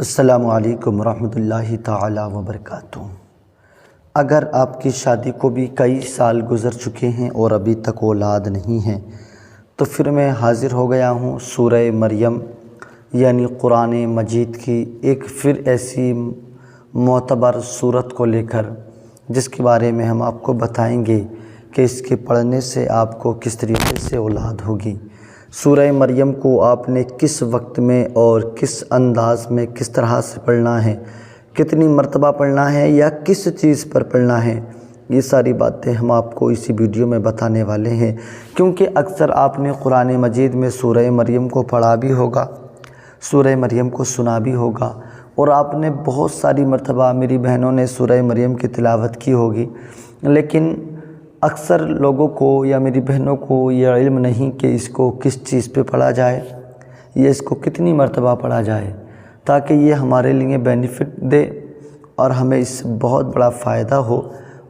السلام علیکم ورحمۃ اللہ تعالی وبرکاتہ۔ اگر آپ کی شادی کو بھی کئی سال گزر چکے ہیں اور ابھی تک اولاد نہیں ہے تو پھر میں حاضر ہو گیا ہوں سورہ مریم یعنی قرآن مجید کی ایک پھر ایسی معتبر صورت کو لے کر، جس کے بارے میں ہم آپ کو بتائیں گے کہ اس کے پڑھنے سے آپ کو کس طریقے سے اولاد ہوگی۔ سورہ مریم کو آپ نے کس وقت میں اور کس انداز میں کس طرح سے پڑھنا ہے، کتنی مرتبہ پڑھنا ہے یا کس چیز پر پڑھنا ہے، یہ ساری باتیں ہم آپ کو اسی ویڈیو میں بتانے والے ہیں۔ کیونکہ اکثر آپ نے قرآن مجید میں سورہ مریم کو پڑھا بھی ہوگا، سورہ مریم کو سنا بھی ہوگا، اور آپ نے بہت ساری مرتبہ میری بہنوں نے سورہ مریم کی تلاوت کی ہوگی، لیکن اکثر لوگوں کو یا میری بہنوں کو یہ علم نہیں کہ اس کو کس چیز پہ پڑھا جائے یا اس کو کتنی مرتبہ پڑھا جائے، تاکہ یہ ہمارے لیے بینیفٹ دے اور ہمیں اس سے بہت بڑا فائدہ ہو۔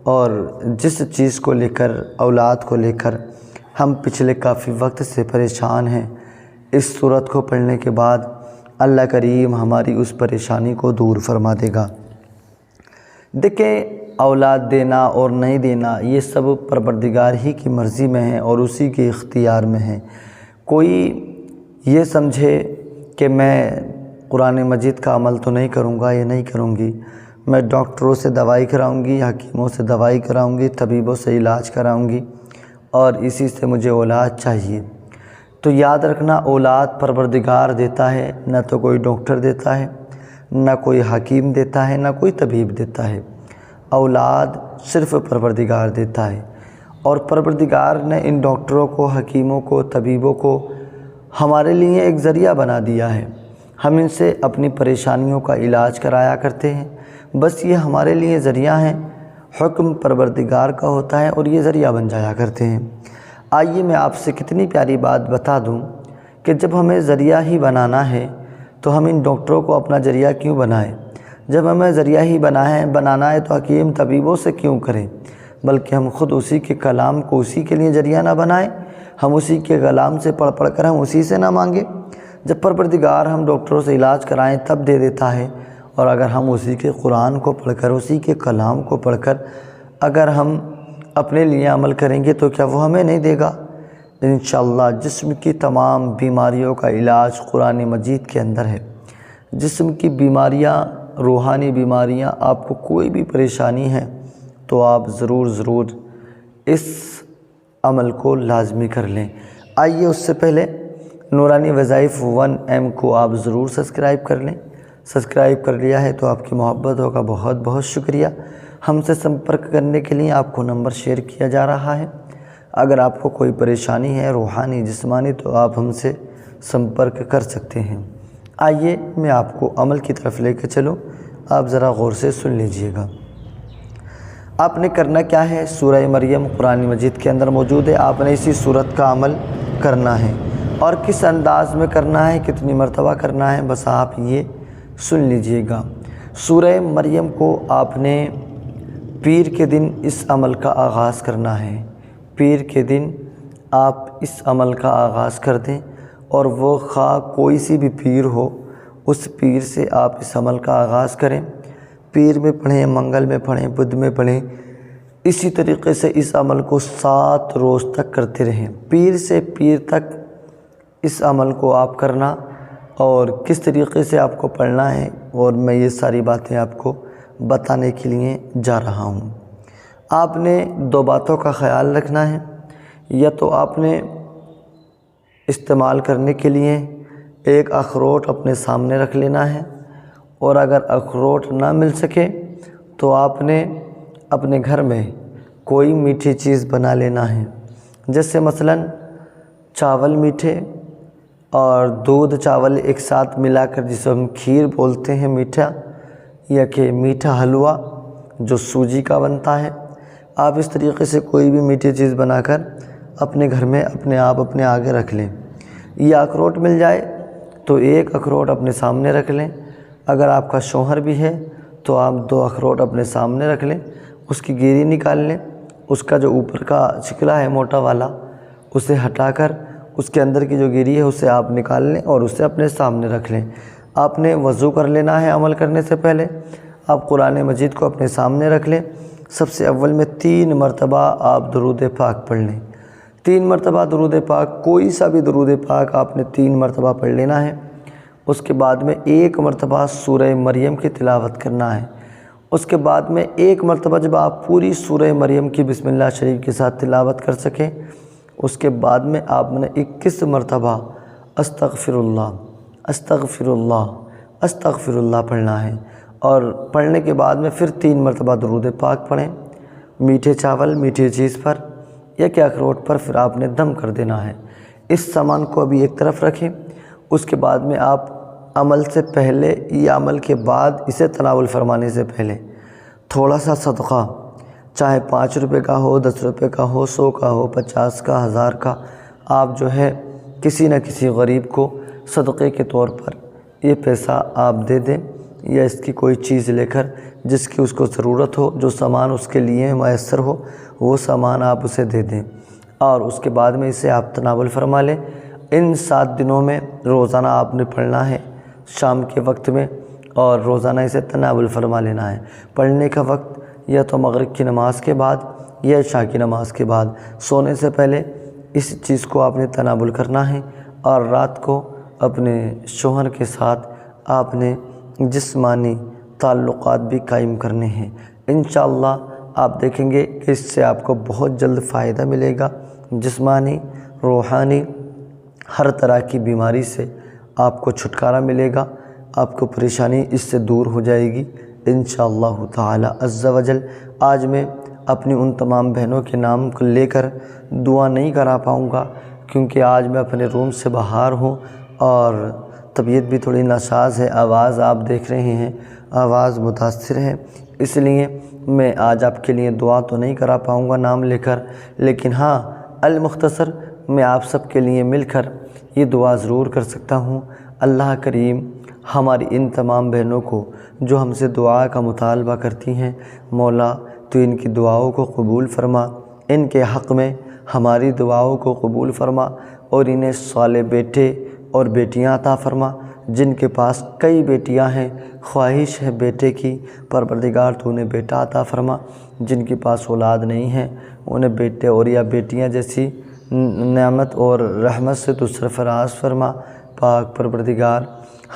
اور جس چیز کو لے کر، اولاد کو لے کر ہم پچھلے کافی وقت سے پریشان ہیں، اس سورت کو پڑھنے کے بعد اللہ کریم ہماری اس پریشانی کو دور فرما دے گا۔ دیکھیں، اولاد دینا اور نہیں دینا یہ سب پروردگار ہی کی مرضی میں ہے اور اسی کے اختیار میں ہے۔ کوئی یہ سمجھے کہ میں قرآن مجید کا عمل تو نہیں کروں گا یا نہیں کروں گی، میں ڈاکٹروں سے دوائی کراؤں گی، حکیموں سے دوائی کراؤں گی، طبیبوں سے علاج کراؤں گی اور اسی سے مجھے اولاد چاہیے، تو یاد رکھنا اولاد پروردگار دیتا ہے، نہ تو کوئی ڈاکٹر دیتا ہے، نہ کوئی حکیم دیتا ہے، نہ کوئی طبیب دیتا ہے۔ اولاد صرف پروردگار دیتا ہے، اور پروردگار نے ان ڈاکٹروں کو، حکیموں کو، طبیبوں کو ہمارے لیے ایک ذریعہ بنا دیا ہے۔ ہم ان سے اپنی پریشانیوں کا علاج کرایا کرتے ہیں، بس یہ ہمارے لیے ذریعہ ہیں، حکم پروردگار کا ہوتا ہے اور یہ ذریعہ بن جایا کرتے ہیں۔ آئیے میں آپ سے کتنی پیاری بات بتا دوں کہ جب ہمیں ذریعہ ہی بنانا ہے تو ہم ان ڈاکٹروں کو اپنا ذریعہ کیوں بنائیں؟ جب ہمیں ذریعہ ہی بنانا ہے تو حکیم طبیبوں سے کیوں کریں، بلکہ ہم خود اسی کے کلام کو اسی کے لیے ذریعہ نہ بنائیں، ہم اسی کے کلام سے پڑھ کر ہم اسی سے نہ مانگیں۔ جب پروردگار ہم ڈاکٹروں سے علاج کرائیں تب دے دیتا ہے، اور اگر ہم اسی کے قرآن کو پڑھ کر، اسی کے کلام کو پڑھ کر اگر ہم اپنے لیے عمل کریں گے تو کیا وہ ہمیں نہیں دے گا؟ انشاءاللہ جسم کی تمام بیماریوں کا علاج قرآن مجید کے اندر ہے۔ جسم کی بیماریاں، روحانی بیماریاں، آپ کو کوئی بھی پریشانی ہے تو آپ ضرور اس عمل کو لازمی کر لیں۔ آئیے اس سے پہلے نورانی وظائف 1M کو آپ ضرور سبسکرائب کر لیں۔ سبسکرائب کر لیا ہے تو آپ کی محبتوں کا بہت بہت شکریہ۔ ہم سے سمپرک کرنے کے لیے آپ کو نمبر شیئر کیا جا رہا ہے۔ اگر آپ کو کوئی پریشانی ہے روحانی، جسمانی، تو آپ ہم سے سمپرک کر سکتے ہیں۔ آئیے میں آپ کو عمل کی طرف لے کے چلوں، آپ ذرا غور سے سن لیجئے گا۔ آپ نے کرنا کیا ہے؟ سورہ مریم قرآن مجید کے اندر موجود ہے، آپ نے اسی صورت کا عمل کرنا ہے، اور کس انداز میں کرنا ہے، کتنی مرتبہ کرنا ہے، بس آپ یہ سن لیجئے گا۔ سورہ مریم کو آپ نے پیر کے دن اس عمل کا آغاز کرنا ہے۔ پیر کے دن آپ اس عمل کا آغاز کر دیں، اور وہ خواہ کوئی سی بھی پیر ہو، اس پیر سے آپ اس عمل کا آغاز کریں۔ پیر میں پڑھیں، منگل میں پڑھیں، بدھ میں پڑھیں، اسی طریقے سے اس عمل کو 7 روز تک کرتے رہیں۔ پیر سے پیر تک اس عمل کو آپ کرنا، اور کس طریقے سے آپ کو پڑھنا ہے، اور میں یہ ساری باتیں آپ کو بتانے کے لیے جا رہا ہوں۔ آپ نے 2 باتوں کا خیال رکھنا ہے، یا تو آپ نے استعمال کرنے کے لیے ایک اخروٹ اپنے سامنے رکھ لینا ہے، اور اگر اخروٹ نہ مل سکے تو آپ نے اپنے گھر میں کوئی میٹھی چیز بنا لینا ہے، جیسے مثلاً چاول میٹھے اور دودھ چاول ایک ساتھ ملا کر، جسے ہم کھیر بولتے ہیں میٹھا، یا کہ میٹھا حلوہ جو سوجی کا بنتا ہے، آپ اس طریقے سے کوئی بھی میٹھی چیز بنا کر اپنے گھر میں اپنے آگے رکھ لیں۔ یہ اخروٹ مل جائے تو ایک اخروٹ اپنے سامنے رکھ لیں، اگر آپ کا شوہر بھی ہے تو آپ 2 اخروٹ اپنے سامنے رکھ لیں، اس کی گیری نکال لیں، اس کا جو اوپر کا چکلا ہے موٹا والا اسے ہٹا کر اس کے اندر کی جو گیری ہے اسے آپ نکال لیں اور اسے اپنے سامنے رکھ لیں۔ آپ نے وضو کر لینا ہے۔ عمل کرنے سے پہلے آپ قرآن مجید کو اپنے سامنے رکھ لیں۔ سب سے اول میں 3 مرتبہ آپ درود پاک پڑھ لیں۔ 3 مرتبہ درود پاک، کوئی سا بھی درود پاک آپ نے 3 مرتبہ پڑھ لینا ہے۔ اس کے بعد میں 1 مرتبہ سورہ مریم کی تلاوت کرنا ہے۔ اس کے بعد میں 1 مرتبہ جب آپ پوری سورہ مریم کی بسم اللہ شریف کے ساتھ تلاوت کر سکیں، اس کے بعد میں آپ نے 21 مرتبہ استغفر اللہ استغفر اللہ استغفر اللہ پڑھنا ہے۔ اور پڑھنے کے بعد میں پھر 3 مرتبہ درود پاک پڑھیں۔ میٹھے چاول، میٹھی چیز پر یا کہ اخروٹ پر پھر آپ نے دم کر دینا ہے۔ اس سامان کو ابھی ایک طرف رکھیں۔ اس کے بعد میں آپ عمل سے پہلے یا عمل کے بعد اسے تناول فرمانے سے پہلے تھوڑا سا صدقہ، چاہے 5 روپے کا ہو، 10 روپے کا ہو، 100 کا ہو، 50 کا، 1000 کا، آپ جو ہے کسی نہ کسی غریب کو صدقے کے طور پر یہ پیسہ آپ دے دیں، یا اس کی کوئی چیز لے کر جس کی اس کو ضرورت ہو، جو سامان اس کے لیے میسر ہو، وہ سامان آپ اسے دے دیں، اور اس کے بعد میں اسے آپ تناول فرما لیں۔ ان 7 دنوں میں روزانہ آپ نے پڑھنا ہے شام کے وقت میں، اور روزانہ اسے تناول فرما لینا ہے۔ پڑھنے کا وقت یا تو مغرب کی نماز کے بعد یا عشاء کی نماز کے بعد، سونے سے پہلے اس چیز کو آپ نے تناول کرنا ہے، اور رات کو اپنے شوہر کے ساتھ آپ نے جسمانی تعلقات بھی قائم کرنے ہیں۔ انشاءاللہ آپ دیکھیں گے کہ اس سے آپ کو بہت جلد فائدہ ملے گا۔ جسمانی، روحانی، ہر طرح کی بیماری سے آپ کو چھٹکارا ملے گا، آپ کو پریشانی اس سے دور ہو جائے گی انشاءاللہ تعالی عز و جل۔ آج میں اپنی ان تمام بہنوں کے نام کو لے کر دعا نہیں کرا پاؤں گا، کیونکہ آج میں اپنے روم سے باہر ہوں اور طبیعت بھی تھوڑی ناساز ہے۔ آواز آپ دیکھ رہے ہیں، آواز متاثر ہے، اس لیے میں آج آپ کے لیے دعا تو نہیں کرا پاؤں گا نام لے کر، لیکن ہاں المختصر میں آپ سب کے لیے مل کر یہ دعا ضرور کر سکتا ہوں۔ اللہ کریم ہماری ان تمام بہنوں کو جو ہم سے دعا کا مطالبہ کرتی ہیں، مولا تو ان کی دعاؤں کو قبول فرما، ان کے حق میں ہماری دعاؤں کو قبول فرما، اور انہیں صالح بیٹے اور بیٹیاں عطا فرما۔ جن کے پاس کئی بیٹیاں ہیں، خواہش ہے بیٹے کی، پروردگار تو انہیں بیٹا عطا فرما۔ جن کے پاس اولاد نہیں ہے، انہیں بیٹے اور یا بیٹیاں جیسی نعمت اور رحمت سے تو سرفراز فرما۔ پاک پروردگار،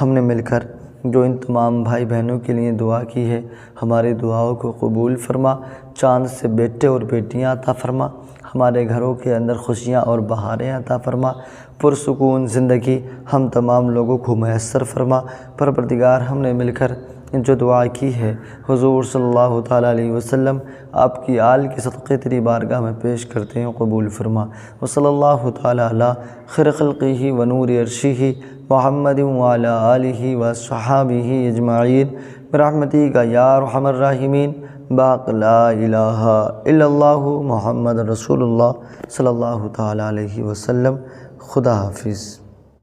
ہم نے مل کر جو ان تمام بھائی بہنوں کے لیے دعا کی ہے، ہماری دعاؤں کو قبول فرما۔ چاند سے بیٹے اور بیٹیاں عطا فرما، ہمارے گھروں کے اندر خوشیاں اور بہاریں عطا فرما، پرسکون زندگی ہم تمام لوگوں کو میسر فرما۔ پروردگار، ہم نے مل کر جو دعا کی ہے حضور صلی اللہ تعالیٰ علیہ وسلم آپ کی آل کے صدقے تیری بارگاہ میں پیش کرتے ہیں، قبول فرما۔ وصلی اللہ تعالیٰ علی خیر خلقہ و نور عرشہ محمد وعلی آلہ وصحابہ اجمعین برحمتک یا ارحم الراحمین، باق لا الہ الا اللہ محمد رسول اللہ صلی اللہ تعالیٰ علیہ وسلم۔ خدا حافظ۔